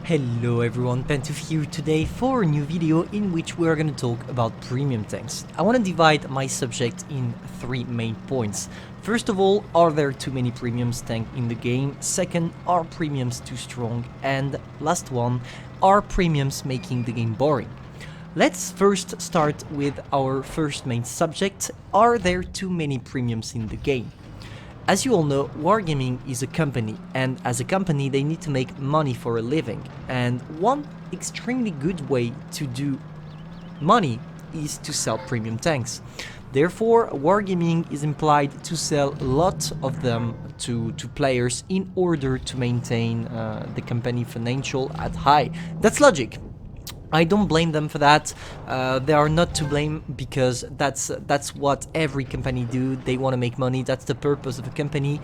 Hello everyone, Pantoufleee here today for a new video in which we are going to talk about premium tanks. I want to divide my subject in three main points. First of all, are there too many premiums tank in the game? Second, are premiums too strong? And last one, are premiums making the game boring? Let's first start with our first main subject. Are there too many premiums in the game? As you all know, Wargaming is a company, and as a company they need to make money for a living, and one extremely good way to do money is to sell premium tanks. Therefore, Wargaming is implied to sell a lot of them to players in order to maintain the company financial at high. That's logic. I don't blame them for that. They are not to blame because that's what every company do. They want to make money. That's the purpose of a company.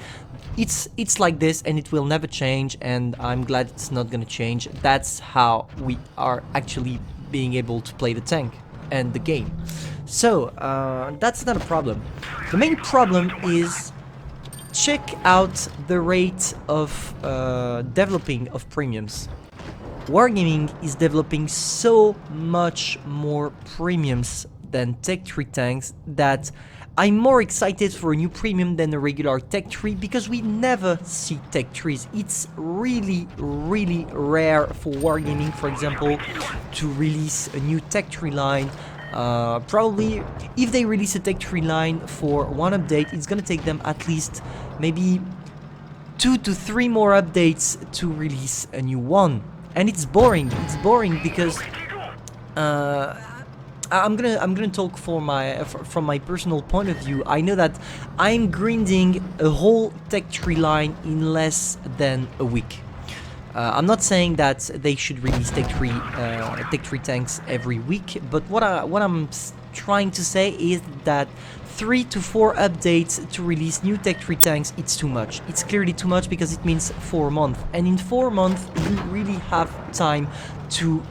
It's like this, and it will never change. And I'm glad it's not gonna change. That's how we are actually being able to play the tank and the game. So that's not a problem. The main problem is check out the rate of developing of premiums. Wargaming is developing so much more premiums than Tech 3 tanks that I'm more excited for a new premium than a regular Tech 3 because we never see Tech 3s. It's really rare for Wargaming, for example, to release a new Tech 3 line. Probably if they release a Tech 3 line for one update, it's gonna take them at least maybe 2 to 3 more updates to release a new one. And it's boring. It's boring because I'm gonna talk from my personal point of view. I know that I'm grinding a whole Tech 3 line in less than a week. I'm not saying that they should release Tech 3 tanks every week, but what I'm trying to say is that 3 to 4 updates to release new Tech 3 tanks, it's too much. It's clearly too much because it means 4 months. And in 4 months, you really have time to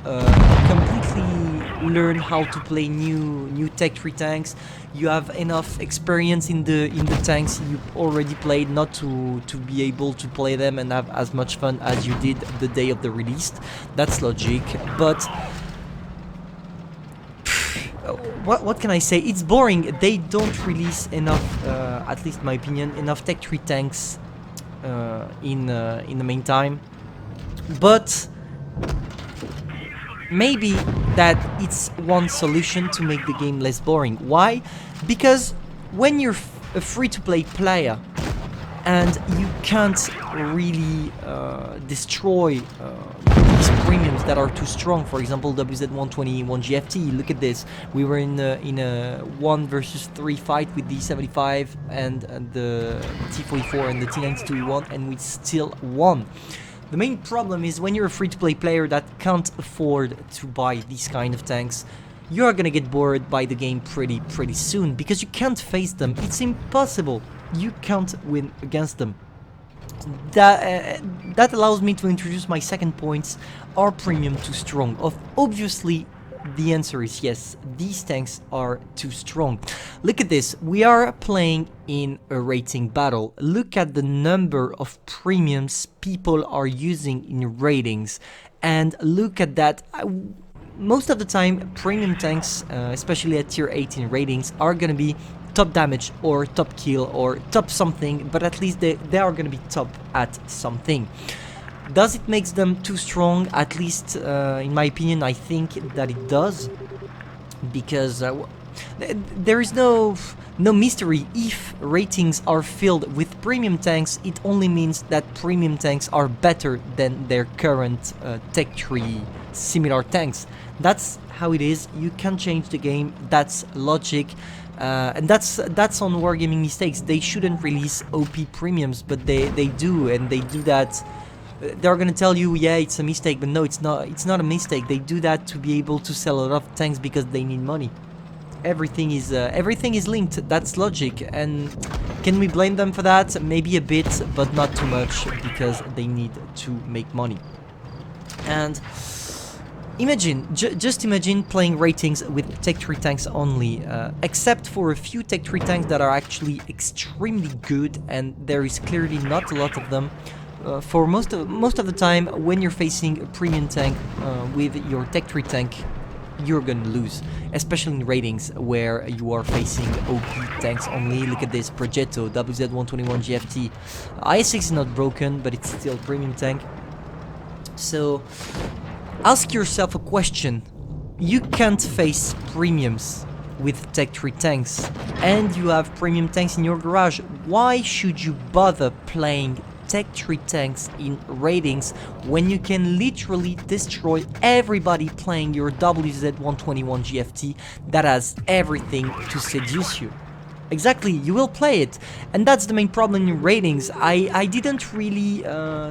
completely learn how to play new Tech 3 tanks. You have enough experience in the tanks you already played not to be able to play them and have as much fun as you did the day of the release. That's logic, but what can I say? It's boring. They don't release enough, at least in my opinion, enough Tech 3 tanks in the meantime. But maybe that it's one solution to make the game less boring. Why? Because when you're a free-to-play player and you can't really destroy these premiums that are too strong. For example, WZ120, 1GFT. Look at this. We were in a 1 versus 3 fight with the 75 and the T44 and the T92E1, and we still won. The main problem is when you're a free-to-play player that can't afford to buy these kind of tanks, you are gonna get bored by the game pretty soon because you can't face them. It's impossible. You can't win against them. That allows me to introduce my second point. Are premium too strong? Obviously, the answer is yes. These tanks are too strong. Look at this. We are playing in a rating battle. Look at the number of premiums people are using in ratings. And look at that. Most of the time, premium tanks, especially at tier 18 ratings, are gonna be top damage or top kill or top something, but at least they are gonna be top at something. Does it make them too strong? At least in my opinion, I think that it does, because there is no mystery. If ratings are filled with premium tanks, it only means that premium tanks are better than their current Tech 3 similar tanks. That's how it is. You can't change the game. That's logic. And that's on Wargaming mistakes. They shouldn't release OP premiums, but they do, and they do that. They're gonna tell you, yeah, it's a mistake, but no, it's not. It's not a mistake. They do that to be able to sell a lot of tanks because they need money. Everything is linked. That's logic. And can we blame them for that? Maybe a bit, but not too much, because they need to make money. And just imagine playing ratings with Tech 3 tanks only, except for a few Tech 3 tanks that are actually extremely good, and there is clearly not a lot of them. for most of the time, when you're facing a premium tank with your tech tree tank, you're gonna lose, especially in ratings where you are facing OP tanks only. Look at this Progetto WZ121 GFT. IS6 is not broken, but it's still premium tank. So ask yourself a question. You can't face premiums with tech tree tanks, and you have premium tanks in your garage. Why should you bother playing tech tree tanks in ratings when you can literally destroy everybody playing your WZ121 GFT that has everything to seduce you? Exactly, you will play it, and that's the main problem in ratings. I didn't really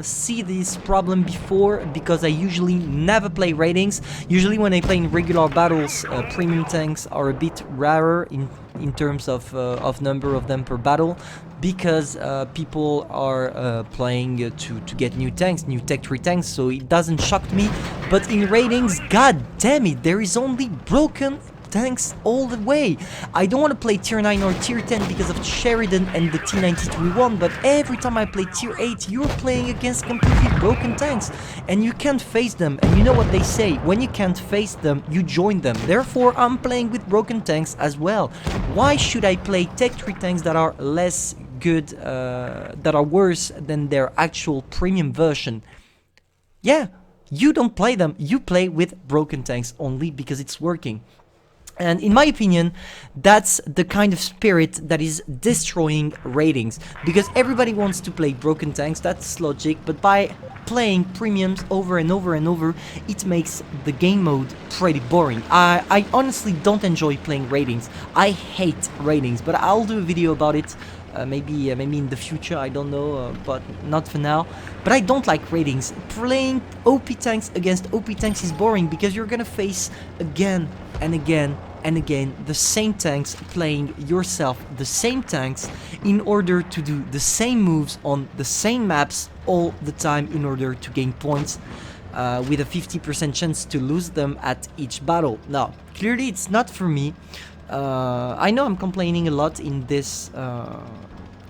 see this problem before because I usually never play ratings. Usually when I play in regular battles, premium tanks are a bit rarer in terms of number of them per battle, because people are playing to get new tanks, new tech tree tanks, so it doesn't shock me. But in ratings, god damn it, there is only broken tanks all the way. I don't want to play tier 9 or tier 10 because of Sheridan and the T92E1, but every time I play tier 8, you're playing against completely broken tanks, and you can't face them. And you know what they say, when you can't face them, you join them. Therefore, I'm playing with broken tanks as well. Why should I play tech tree tanks that are less good, that are worse than their actual premium version? Yeah, you don't play them, you play with broken tanks only because it's working. And in my opinion, that's the kind of spirit that is destroying ratings, because everybody wants to play broken tanks, that's logic, but by playing premiums over and over and over, it makes the game mode pretty boring. I honestly don't enjoy playing ratings. I hate ratings, but I'll do a video about it. Maybe in the future, I don't know, but not for now. But I don't like ratings. Playing OP tanks against OP tanks is boring, because you're gonna face again and again and again the same tanks, playing yourself the same tanks in order to do the same moves on the same maps all the time in order to gain points, with a 50% chance to lose them at each battle. Now, clearly it's not for me. I know I'm complaining a lot in this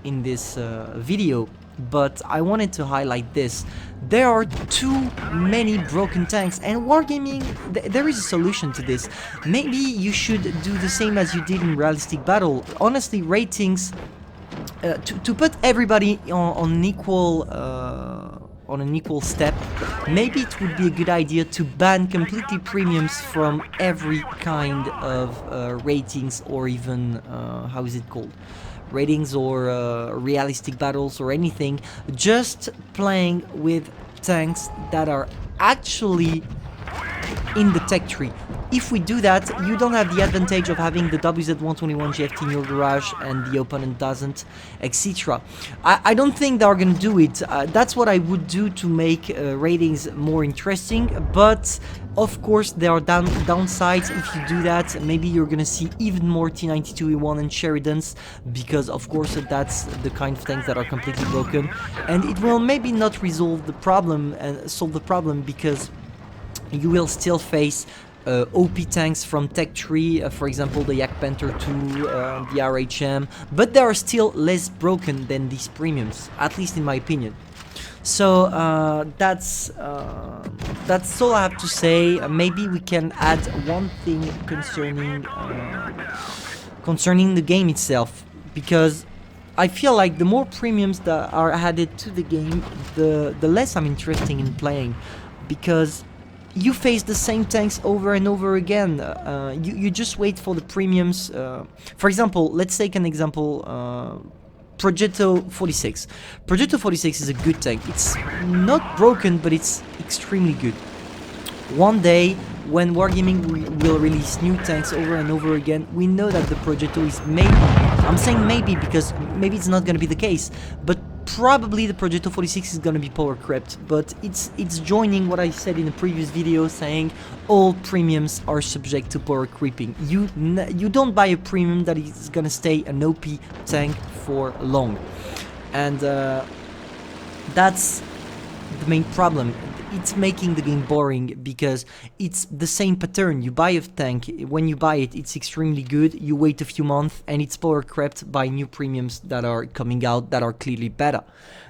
video, but I wanted to highlight this. There are too many broken tanks, and wargaming, there is a solution to this. Maybe you should do the same as you did in realistic battle. Honestly, ratings, to put everybody on an equal step, maybe it would be a good idea to ban completely premiums from every kind of ratings, or even how is it called, ratings, or realistic battles, or anything. Just playing with tanks that are actually in the tech tree. If we do that, you don't have the advantage of having the WZ121 GFT in your garage and the opponent doesn't, etc. I don't think they're gonna do it. That's what I would do to make ratings more interesting, but of course there are downsides if you do that. Maybe you're gonna see even more T92E1 and Sheridans, because of course that's the kind of tanks that are completely broken, and it will maybe not resolve the problem and solve the problem, because you will still face OP tanks from tech tree, for example the Yak Panther 2, the RHM, but they are still less broken than these premiums, at least in my opinion. So that's all I have to say. Maybe we can add one thing concerning the game itself, because I feel like the more premiums that are added to the game, the less I'm interested in playing, because you face the same tanks over and over again. You just wait for the premiums. For example, let's take an example, Progetto 46. Progetto 46 is a good tank. It's not broken, but it's extremely good. One day, when Wargaming will release new tanks over and over again, we know that the Progetto is maybe, I'm saying maybe because maybe it's not going to be the case, but probably the Progetto 46 is going to be power crept. But it's joining what I said in the previous video, saying all premiums are subject to power creeping. You don't buy a premium that is going to stay an OP tank for long, and that's the main problem. it's making the game boring because it's the same pattern. You buy a tank, when you buy it, it's extremely good, you wait a few months and it's power crept by new premiums that are coming out that are clearly better.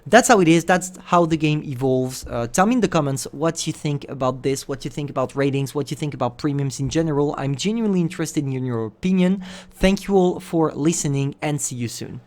That's how it is, that's how the game evolves. Tell me in the comments what you think about this, what you think about ratings, what you think about premiums in general. I'm genuinely interested in your opinion. Thank you all for listening and see you soon.